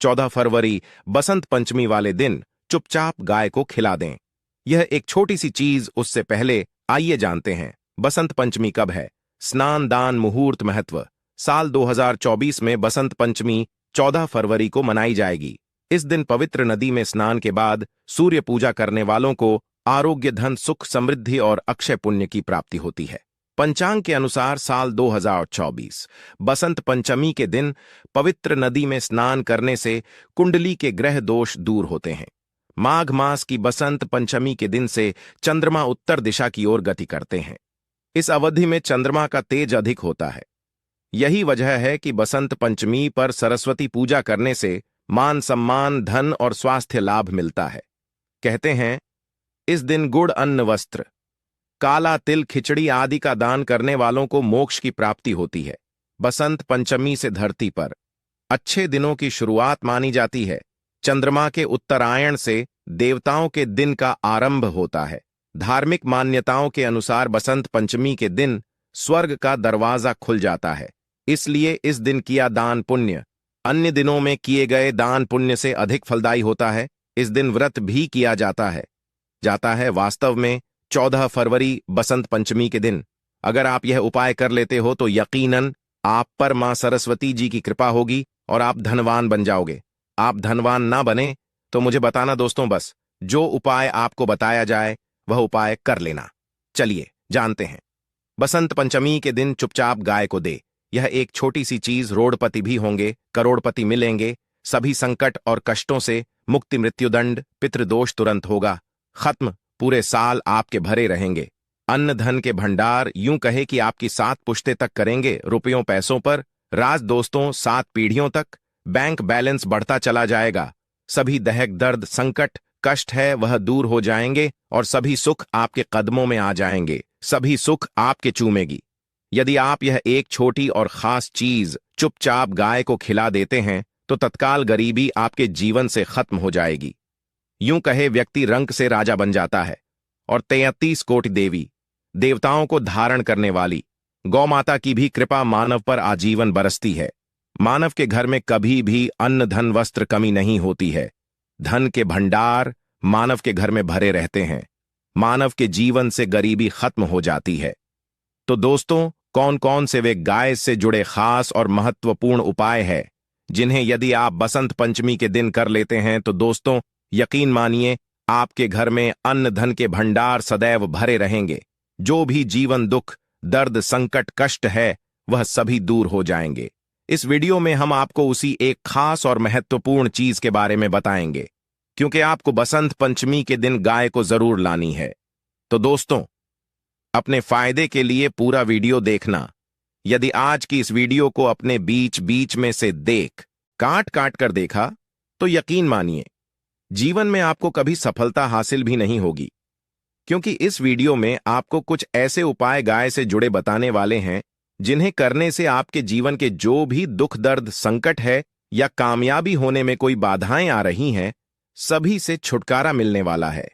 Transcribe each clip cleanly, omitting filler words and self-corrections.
14 फरवरी बसंत पंचमी वाले दिन चुपचाप गाय को खिला दें। यह एक छोटी सी चीज, उससे पहले आइए जानते हैं बसंत पंचमी कब है। स्नान दान मुहूर्त महत्व। साल 2024 में बसंत पंचमी 14 फरवरी को मनाई जाएगी। इस दिन पवित्र नदी में स्नान के बाद सूर्य पूजा करने वालों को आरोग्य, धन, सुख, समृद्धि और अक्षय पुण्य की प्राप्ति होती है। पंचांग के अनुसार साल 2024 बसंत पंचमी के दिन पवित्र नदी में स्नान करने से कुंडली के ग्रह दोष दूर होते हैं। माघ मास की बसंत पंचमी के दिन से चंद्रमा उत्तर दिशा की ओर गति करते हैं। इस अवधि में चंद्रमा का तेज अधिक होता है। यही वजह है कि बसंत पंचमी पर सरस्वती पूजा करने से मान सम्मान, धन और स्वास्थ्य लाभ मिलता है। कहते हैं इस दिन गुड़, अन्न, वस्त्र, काला तिल, खिचड़ी आदि का दान करने वालों को मोक्ष की प्राप्ति होती है। बसंत पंचमी से धरती पर अच्छे दिनों की शुरुआत मानी जाती है। चंद्रमा के उत्तरायण से देवताओं के दिन का आरंभ होता है। धार्मिक मान्यताओं के अनुसार बसंत पंचमी के दिन स्वर्ग का दरवाजा खुल जाता है। इसलिए इस दिन किया दान पुण्य अन्य दिनों में किए गए दान पुण्य से अधिक फलदायी होता है। इस दिन व्रत भी किया जाता है। वास्तव में 14 फरवरी बसंत पंचमी के दिन अगर आप यह उपाय कर लेते हो तो यकीनन आप पर मां सरस्वती जी की कृपा होगी और आप धनवान बन जाओगे। आप धनवान ना बने तो मुझे बताना दोस्तों, बस जो उपाय आपको बताया जाए वह उपाय कर लेना। चलिए जानते हैं। बसंत पंचमी के दिन चुपचाप गाय को दे। यह एक छोटी सी चीज, रोड़पति भी होंगे, करोड़पति मिलेंगे, सभी संकट और कष्टों से मुक्ति, मृत्युदंड, पितृदोष तुरंत होगा खत्म, पूरे साल आपके भरे रहेंगे। अन्न धन के भंडार, यूं कहे कि आपकी 7 पुश्ते तक करेंगे रुपयों पैसों पर राज दोस्तों, 7 पीढ़ियों तक बैंक बैलेंस बढ़ता चला जाएगा। सभी दहक, दर्द, संकट, कष्ट है वह दूर हो जाएंगे और सभी सुख आपके कदमों में आ जाएंगे। सभी सुख आपके चूमेगी। यदि आप यह एक छोटी और खास चीज चुपचाप गाय को खिला देते हैं तो तत्काल गरीबी आपके जीवन से खत्म हो जाएगी। यूं कहे व्यक्ति रंक से राजा बन जाता है। और 33 कोटि देवी देवताओं को धारण करने वाली गौ माता की भी कृपा मानव पर आजीवन बरसती है। मानव के घर में कभी भी अन्न, धन, वस्त्र कमी नहीं होती है। धन के भंडार मानव के घर में भरे रहते हैं। मानव के जीवन से गरीबी खत्म हो जाती है। तो दोस्तों, कौन कौन से वे गाय से जुड़े खास और महत्वपूर्ण उपाय है जिन्हें यदि आप बसंत पंचमी के दिन कर लेते हैं तो दोस्तों यकीन मानिए आपके घर में अन्न धन के भंडार सदैव भरे रहेंगे। जो भी जीवन दुख, दर्द, संकट, कष्ट है वह सभी दूर हो जाएंगे। इस वीडियो में हम आपको उसी एक खास और महत्वपूर्ण चीज के बारे में बताएंगे, क्योंकि आपको बसंत पंचमी के दिन गाय को जरूर लानी है। तो दोस्तों, अपने फायदे के लिए पूरा वीडियो देखना। यदि आज की इस वीडियो को अपने बीच बीच में से काट काट कर देखा तो यकीन मानिए जीवन में आपको कभी सफलता हासिल भी नहीं होगी, क्योंकि इस वीडियो में आपको कुछ ऐसे उपाय गाय से जुड़े बताने वाले हैं जिन्हें करने से आपके जीवन के जो भी दुख, दर्द, संकट है या कामयाबी होने में कोई बाधाएं आ रही हैं, सभी से छुटकारा मिलने वाला है।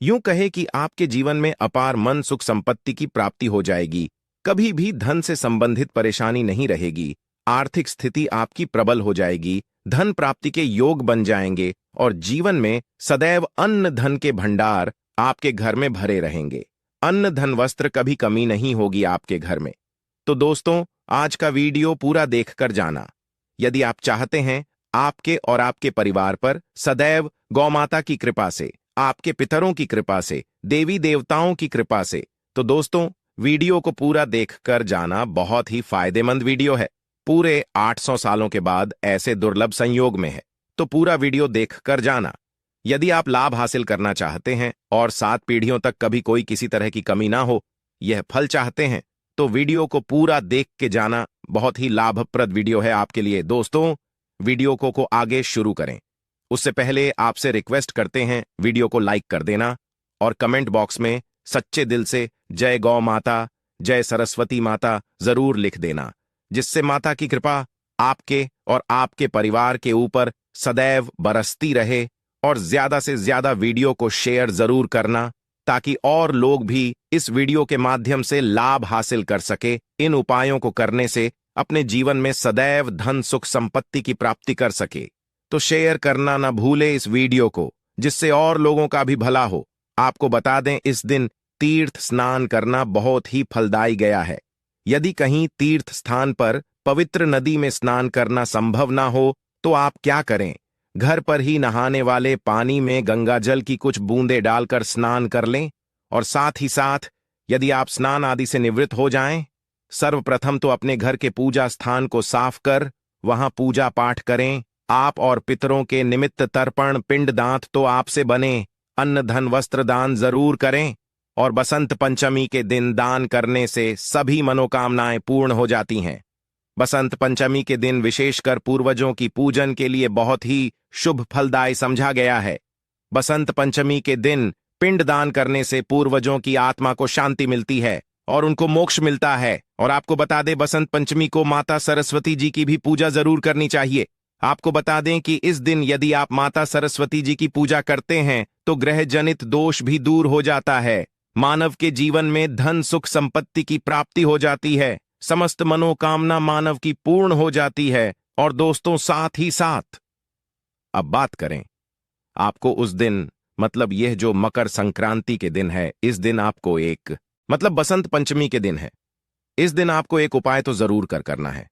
यूं कहे कि आपके जीवन में अपार मन, सुख, संपत्ति की प्राप्ति हो जाएगी। कभी भी धन से संबंधित परेशानी नहीं रहेगी। आर्थिक स्थिति आपकी प्रबल हो जाएगी। धन प्राप्ति के योग बन जाएंगे और जीवन में सदैव अन्न धन के भंडार आपके घर में भरे रहेंगे। अन्न धन वस्त्र कभी कमी नहीं होगी आपके घर में। तो दोस्तों, आज का वीडियो पूरा देखकर जाना। यदि आप चाहते हैं आपके और आपके परिवार पर सदैव गौमाता की कृपा से, आपके पितरों की कृपा से, देवी देवताओं की कृपा से, तो दोस्तों वीडियो को पूरा देखकर जाना। बहुत ही फायदेमंद वीडियो है। पूरे 800 सालों के बाद ऐसे दुर्लभ संयोग में है, तो पूरा वीडियो देखकर जाना। यदि आप लाभ हासिल करना चाहते हैं और 7 पीढ़ियों तक कभी कोई किसी तरह की कमी ना हो, यह फल चाहते हैं, तो वीडियो को पूरा देख के जाना। बहुत ही लाभप्रद वीडियो है आपके लिए। दोस्तों, वीडियो को आगे शुरू करें उससे पहले आपसे रिक्वेस्ट करते हैं वीडियो को लाइक कर देना और कमेंट बॉक्स में सच्चे दिल से जय गौ माता, जय सरस्वती माता जरूर लिख देना, जिससे माता की कृपा आपके और आपके परिवार के ऊपर सदैव बरसती रहे। और ज्यादा से ज्यादा वीडियो को शेयर जरूर करना ताकि और लोग भी इस वीडियो के माध्यम से लाभ हासिल कर सके। इन उपायों को करने से अपने जीवन में सदैव धन, सुख, संपत्ति की प्राप्ति कर सके। तो शेयर करना ना भूले इस वीडियो को, जिससे और लोगों का भी भला हो। आपको बता दें, इस दिन तीर्थ स्नान करना बहुत ही फलदायी गया है। यदि कहीं तीर्थ स्थान पर पवित्र नदी में स्नान करना संभव ना हो तो आप क्या करें, घर पर ही नहाने वाले पानी में गंगा जल की कुछ बूंदें डालकर स्नान कर लें। और साथ ही साथ यदि आप स्नान आदि से निवृत्त हो जाएं, सर्वप्रथम तो अपने घर के पूजा स्थान को साफ कर वहां पूजा पाठ करें। आप और पितरों के निमित्त तर्पण पिंड दांत तो आपसे बने, अन्न धन वस्त्र दान जरूर करें। और बसंत पंचमी के दिन दान करने से सभी मनोकामनाएं पूर्ण हो जाती हैं। बसंत पंचमी के दिन विशेषकर पूर्वजों की पूजन के लिए बहुत ही शुभ फलदायी समझा गया है। बसंत पंचमी के दिन पिंड दान करने से पूर्वजों की आत्मा को शांति मिलती है और उनको मोक्ष मिलता है। और आपको बता दें, बसंत पंचमी को माता सरस्वती जी की भी पूजा जरूर करनी चाहिए। आपको बता दें कि इस दिन यदि आप माता सरस्वती जी की पूजा करते हैं तो ग्रह जनित दोष भी दूर हो जाता है। मानव के जीवन में धन सुख संपत्ति की प्राप्ति हो जाती है, समस्त मनोकामना मानव की पूर्ण हो जाती है। और दोस्तों, साथ ही साथ अब बात करें, आपको उस दिन मतलब यह जो मकर संक्रांति के दिन है, इस दिन आपको एक मतलब बसंत पंचमी के दिन है, इस दिन आपको एक उपाय तो जरूर करना है।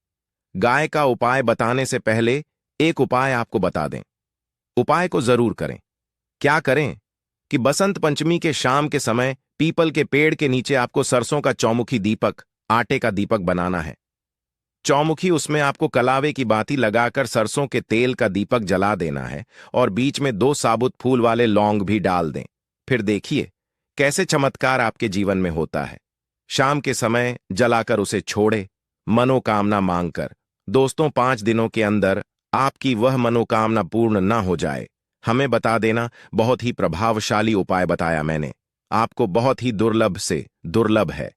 गाय का उपाय बताने से पहले एक उपाय आपको बता दें। उपाय को जरूर करें। क्या करें कि बसंत पंचमी के शाम के समय पीपल के पेड़ के नीचे आपको सरसों का चौमुखी दीपक, आटे का दीपक बनाना है। चौमुखी, उसमें आपको कलावे की बाती लगाकर सरसों के तेल का दीपक जला देना है और बीच में 2 साबुत फूल वाले लौंग भी डाल दें। फिर देखिए कैसे चमत्कार आपके जीवन में होता है। शाम के समय जलाकर उसे छोड़े, मनोकामना मांगकर। दोस्तों, 5 दिनों के अंदर आपकी वह मनोकामना पूर्ण ना हो जाए, हमें बता देना। बहुत ही प्रभावशाली उपाय बताया मैंने आपको, बहुत ही दुर्लभ से दुर्लभ है।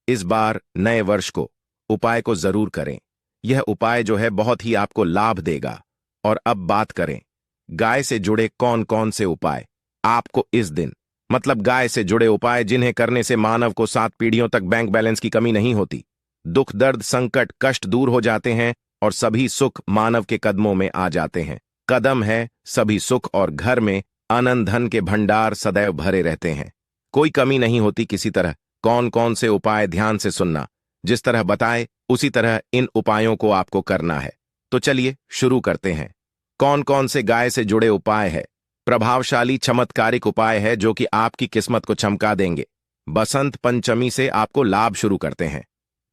इस बार नए वर्ष को उपाय को जरूर करें। यह उपाय जो है बहुत ही आपको लाभ देगा। और अब बात करें गाय से जुड़े कौन कौन से उपाय आपको इस दिन मतलब गाय से जुड़े उपाय जिन्हें करने से मानव को 7 पीढ़ियों तक बैंक बैलेंस की कमी नहीं होती, दुख दर्द संकट कष्ट दूर हो जाते हैं और सभी सुख मानव के कदमों में आ जाते हैं। कदम है सभी सुख और घर में आनंद धन के भंडार सदैव भरे रहते हैं, कोई कमी नहीं होती किसी तरह। कौन कौन से उपाय ध्यान से सुनना, जिस तरह बताए उसी तरह इन उपायों को आपको करना है। तो चलिए शुरू करते हैं। कौन कौन से गाय से जुड़े उपाय है? प्रभावशाली चमत्कारिक उपाय है जो कि आपकी किस्मत को चमका देंगे। बसंत पंचमी से आपको लाभ शुरू करते हैं।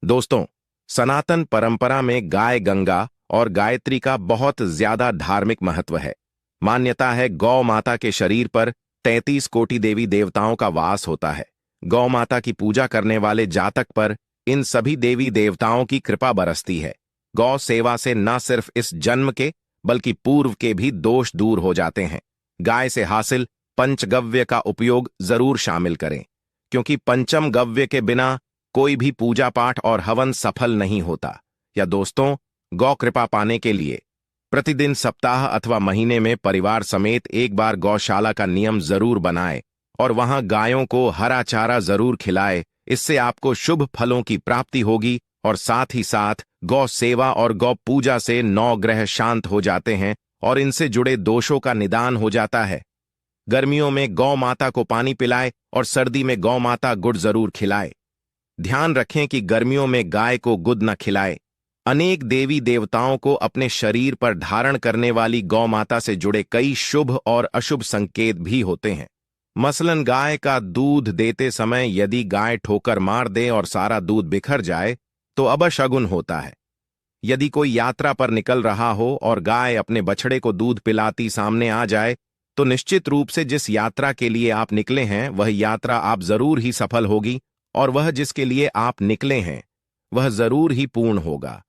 दोस्तों, सनातन परंपरा में गाय गंगा और गायत्री का बहुत ज्यादा धार्मिक महत्व है। मान्यता है गौ माता के शरीर पर 33 कोटि देवी देवताओं का वास होता है। गौ माता की पूजा करने वाले जातक पर इन सभी देवी देवताओं की कृपा बरसती है। गौ सेवा से न सिर्फ इस जन्म के बल्कि पूर्व के भी दोष दूर हो जाते हैं। गाय से हासिल पंचगव्य का उपयोग जरूर शामिल करें, क्योंकि पंचम गव्य के बिना कोई भी पूजा पाठ और हवन सफल नहीं होता। या दोस्तों, गौ कृपा पाने के लिए प्रतिदिन सप्ताह अथवा महीने में परिवार समेत एक बार गौशाला का नियम जरूर बनाए और वहां गायों को हरा चारा जरूर खिलाए। इससे आपको शुभ फलों की प्राप्ति होगी और साथ ही साथ गौ सेवा और गौ पूजा से 9 ग्रह शांत हो जाते हैं और इनसे जुड़े दोषों का निदान हो जाता है। गर्मियों में गौ माता को पानी पिलाए और सर्दी में गौ माता गुड़ जरूर खिलाए। ध्यान रखें कि गर्मियों में गाय को गुड़ न खिलाए। अनेक देवी देवताओं को अपने शरीर पर धारण करने वाली गौ माता से जुड़े कई शुभ और अशुभ संकेत भी होते हैं। मसलन गाय का दूध देते समय यदि गाय ठोकर मार दे और सारा दूध बिखर जाए तो अबशगुन होता है। यदि कोई यात्रा पर निकल रहा हो और गाय अपने बछड़े को दूध पिलाती सामने आ जाए तो निश्चित रूप से जिस यात्रा के लिए आप निकले हैं वह यात्रा आप जरूर ही सफल होगी और वह जिसके लिए आप निकले हैं वह जरूर ही पूर्ण होगा।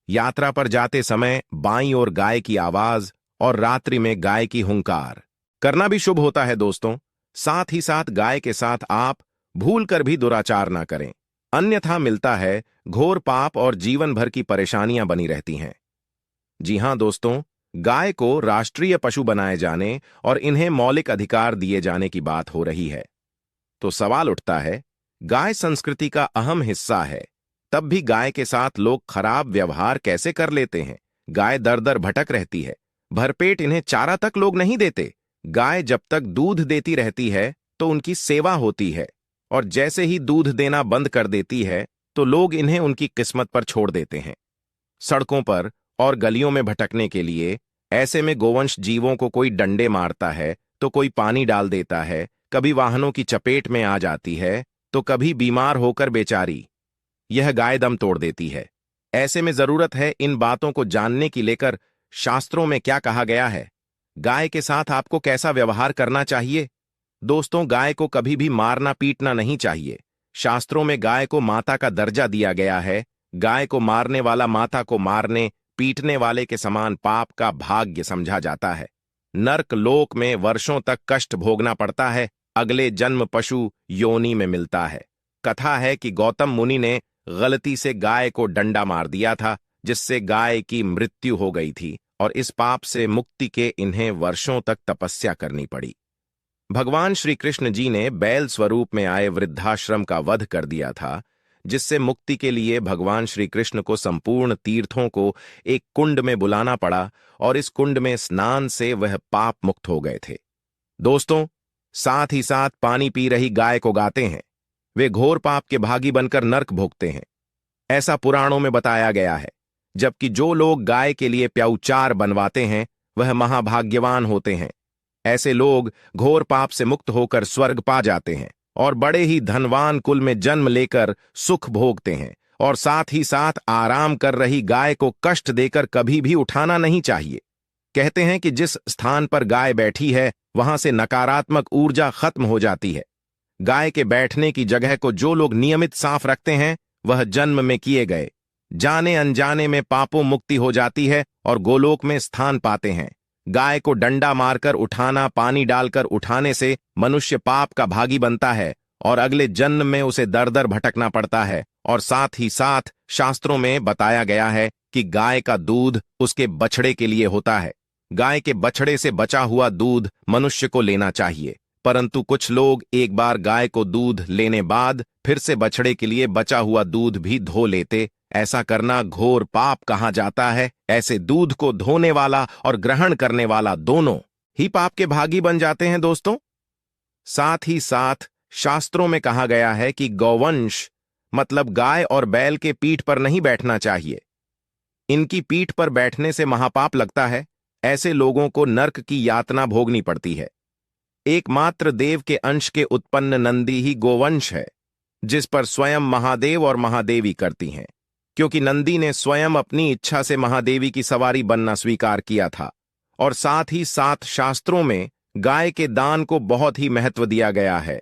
यात्रा पर जाते समय बाईं ओर गाय की आवाज और रात्रि में गाय की हुंकार करना भी शुभ होता है। दोस्तों, साथ ही साथ गाय के साथ आप भूल कर भी दुराचार ना करें, अन्यथा मिलता है घोर पाप और जीवन भर की परेशानियां बनी रहती हैं। जी हां दोस्तों, गाय को राष्ट्रीय पशु बनाए जाने और इन्हें मौलिक अधिकार दिए जाने की बात हो रही है। तो सवाल उठता है, गाय संस्कृति का अहम हिस्सा है, तब भी गाय के साथ लोग खराब व्यवहार कैसे कर लेते हैं? गाय दर दर भटक रहती है, भरपेट इन्हें चारा तक लोग नहीं देते। गाय जब तक दूध देती रहती है तो उनकी सेवा होती है, और जैसे ही दूध देना बंद कर देती है तो लोग इन्हें उनकी किस्मत पर छोड़ देते हैं, सड़कों पर और गलियों में भटकने के लिए। ऐसे में गोवंश जीवों को कोई डंडे मारता है तो कोई पानी डाल देता है, कभी वाहनों की चपेट में आ जाती है तो कभी बीमार होकर बेचारी यह गाय दम तोड़ देती है। ऐसे में जरूरत है इन बातों को जानने की लेकर शास्त्रों में क्या कहा गया है, गाय के साथ आपको कैसा व्यवहार करना चाहिए। दोस्तों, गाय को कभी भी मारना पीटना नहीं चाहिए। शास्त्रों में गाय को माता का दर्जा दिया गया है। गाय को मारने वाला माता को मारने पीटने वाले के समान पाप का भाग्य समझा जाता है। नर्क लोक में वर्षों तक कष्ट भोगना पड़ता है, अगले जन्म पशु योनि में मिलता है। कथा है कि गौतम मुनि ने गलती से गाय को डंडा मार दिया था, जिससे गाय की मृत्यु हो गई थी, और इस पाप से मुक्ति के इन्हें वर्षों तक तपस्या करनी पड़ी। भगवान श्री कृष्ण जी ने बैल स्वरूप में आए वृद्धाश्रम का वध कर दिया था, जिससे मुक्ति के लिए भगवान श्री कृष्ण को संपूर्ण तीर्थों को एक कुंड में बुलाना पड़ा, और इस कुंड में स्नान से वह पाप मुक्त हो गए थे। दोस्तों, साथ ही साथ पानी पी रही गाय को गाते हैं, वे घोर पाप के भागी बनकर नर्क भोगते हैं, ऐसा पुराणों में बताया गया है। जबकि जो लोग गाय के लिए प्याऊचार बनवाते हैं वह महाभाग्यवान होते हैं। ऐसे लोग घोर पाप से मुक्त होकर स्वर्ग पा जाते हैं और बड़े ही धनवान कुल में जन्म लेकर सुख भोगते हैं। और साथ ही साथ आराम कर रही गाय को कष्ट देकर कभी भी उठाना नहीं चाहिए। कहते हैं कि जिस स्थान पर गाय बैठी है वहां से नकारात्मक ऊर्जा खत्म हो जाती है। गाय के बैठने की जगह को जो लोग नियमित साफ रखते हैं वह जन्म में किए गए जाने अनजाने में पापों मुक्ति हो जाती है और गोलोक में स्थान पाते हैं। गाय को डंडा मारकर उठाना, पानी डालकर उठाने से मनुष्य पाप का भागी बनता है और अगले जन्म में उसे दर दर भटकना पड़ता है। और साथ ही साथ शास्त्रों में बताया गया है कि गाय का दूध उसके बछड़े के लिए होता है। गाय के बछड़े से बचा हुआ दूध मनुष्य को लेना चाहिए, परंतु कुछ लोग एक बार गाय को दूध लेने बाद फिर से बछड़े के लिए बचा हुआ दूध भी धो लेते। ऐसा करना घोर पाप कहा जाता है। ऐसे दूध को धोने वाला और ग्रहण करने वाला दोनों ही पाप के भागी बन जाते हैं। दोस्तों, साथ ही साथ शास्त्रों में कहा गया है कि गौवंश मतलब गाय और बैल के पीठ पर नहीं बैठना चाहिए। इनकी पीठ पर बैठने से महापाप लगता है। ऐसे लोगों को नर्क की यातना भोगनी पड़ती है। एकमात्र देव के अंश के उत्पन्न नंदी ही गोवंश है, जिस पर स्वयं महादेव और महादेवी करती हैं, क्योंकि नंदी ने स्वयं अपनी इच्छा से महादेवी की सवारी बनना स्वीकार किया था। और साथ ही साथ शास्त्रों में गाय के दान को बहुत ही महत्व दिया गया है,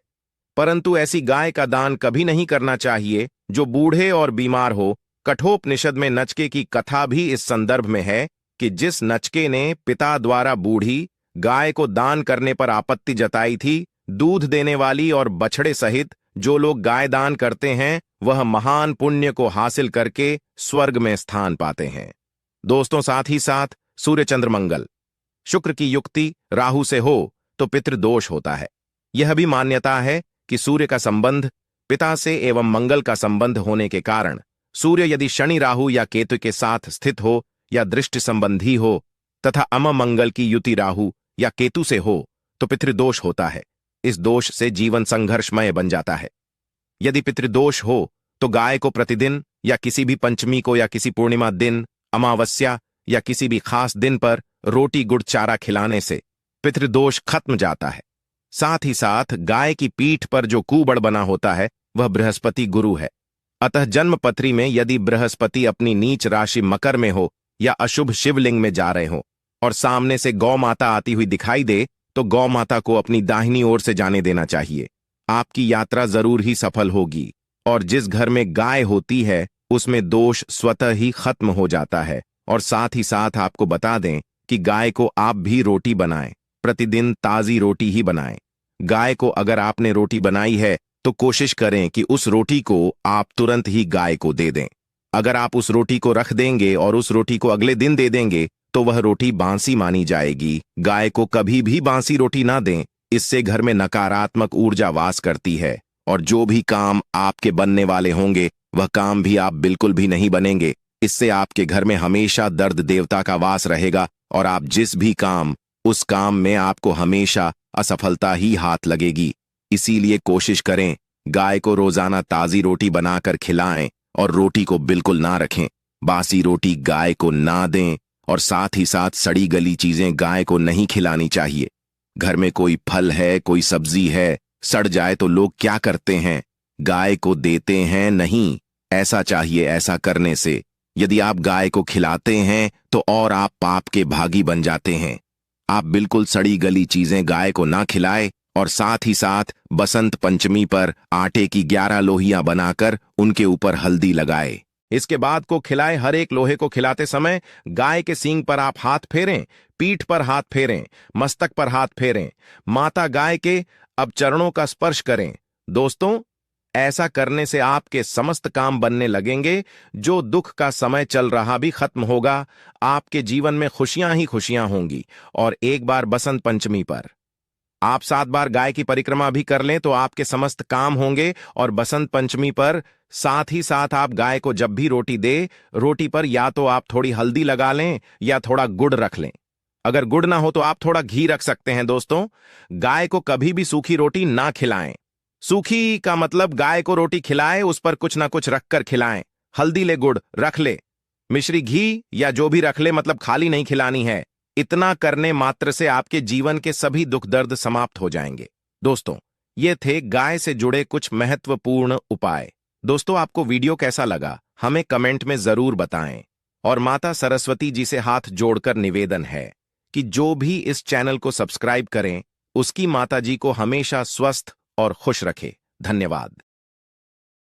परंतु ऐसी गाय का दान कभी नहीं करना चाहिए जो बूढ़े और बीमार हो। कठोपनिषद में नचके की कथा भी इस संदर्भ में है कि जिस नचके ने पिता द्वारा बूढ़ी गाय को दान करने पर आपत्ति जताई थी, दूध देने वाली और बछड़े सहित जो लोग गाय दान करते हैं वह महान पुण्य को हासिल करके स्वर्ग में स्थान पाते हैं। दोस्तों, साथ ही साथ सूर्य चंद्र मंगल शुक्र की युक्ति राहु से हो तो पितृदोष होता है। यह भी मान्यता है कि सूर्य का संबंध पिता से एवं मंगल का संबंध होने के कारण सूर्य यदि शनि राहु या केतु के साथ स्थित हो या दृष्टि संबंधी हो तथा अम मंगल की युति राहु या केतु से हो तो पितृदोष होता है। इस दोष से जीवन संघर्षमय बन जाता है। यदि पितृदोष हो तो गाय को प्रतिदिन या किसी भी पंचमी को या किसी पूर्णिमा दिन, अमावस्या या किसी भी खास दिन पर रोटी गुड़ चारा खिलाने से पितृदोष खत्म जाता है। साथ ही साथ गाय की पीठ पर जो कुबड़ बना होता है वह बृहस्पति गुरु है। अतः जन्मपत्री में यदि बृहस्पति अपनी नीच राशि मकर में हो या अशुभ शिवलिंग में जा रहे हो और सामने से गौ माता आती हुई दिखाई दे तो गौ माता को अपनी दाहिनी ओर से जाने देना चाहिए। आपकी यात्रा जरूर ही सफल होगी और जिस घर में गाय होती है उसमें दोष स्वतः ही खत्म हो जाता है। और साथ ही साथ आपको बता दें कि गाय को आप भी रोटी बनाएं, प्रतिदिन ताजी रोटी ही बनाएं। गाय को अगर आपने रोटी बनाई है तो कोशिश करें कि उस रोटी को आप तुरंत ही गाय को दे दें। अगर आप उस रोटी को रख देंगे और उस रोटी को अगले दिन दे देंगे तो वह रोटी बासी मानी जाएगी। गाय को कभी भी बासी रोटी ना दें, इससे घर में नकारात्मक ऊर्जा वास करती है और जो भी काम आपके बनने वाले होंगे वह काम भी आप बिल्कुल भी नहीं बनेंगे। इससे आपके घर में हमेशा दर्द देवता का वास रहेगा और आप जिस भी काम उस काम में आपको हमेशा असफलता ही हाथ लगेगी। इसीलिए कोशिश करें, गाय को रोजाना ताजी रोटी बनाकर खिलाएं और रोटी को बिल्कुल ना रखें। बासी रोटी गाय को ना दें और साथ ही साथ सड़ी गली चीजें गाय को नहीं खिलानी चाहिए। घर में कोई फल है, कोई सब्जी है, सड़ जाए तो लोग क्या करते हैं? गाय को देते हैं नहीं। ऐसा चाहिए। ऐसा करने से यदि आप गाय को खिलाते हैं तो और आप पाप के भागी बन जाते हैं। आप बिल्कुल सड़ी गली चीजें गाय को ना खिलाए और साथ ही साथ बसंत पंचमी पर आटे की 11 लोहियां बनाकर उनके ऊपर हल्दी लगाए। इसके बाद को खिलाए। हर एक लोहे को खिलाते समय गाय के सींग पर आप हाथ फेरें, पीठ पर हाथ फेरें, मस्तक पर हाथ फेरें। माता गाय के अब चरणों का स्पर्श करें। दोस्तों, ऐसा करने से आपके समस्त काम बनने लगेंगे। जो दुख का समय चल रहा भी खत्म होगा। आपके जीवन में खुशियां ही खुशियां होंगी। और एक बार बसंत पंचमी पर आप 7 बार गाय की परिक्रमा भी कर लें तो आपके समस्त काम होंगे। और बसंत पंचमी पर साथ ही साथ आप गाय को जब भी रोटी दे, रोटी पर या तो आप थोड़ी हल्दी लगा लें या थोड़ा गुड़ रख लें। अगर गुड़ ना हो तो आप थोड़ा घी रख सकते हैं। दोस्तों, गाय को कभी भी सूखी रोटी ना खिलाएं। सूखी का मतलब गाय को रोटी खिलाए, उस पर कुछ ना कुछ रखकर खिलाएं। हल्दी ले, गुड़ रख ले, मिश्री घी या जो भी रख ले, मतलब खाली नहीं खिलानी है। इतना करने मात्र से आपके जीवन के सभी दुख दर्द समाप्त हो जाएंगे। दोस्तों, ये थे गाय से जुड़े कुछ महत्वपूर्ण उपाय। दोस्तों, आपको वीडियो कैसा लगा हमें कमेंट में जरूर बताएं। और माता सरस्वती जी से हाथ जोड़कर निवेदन है कि जो भी इस चैनल को सब्सक्राइब करें उसकी माता जी को हमेशा स्वस्थ और खुश रखे। धन्यवाद।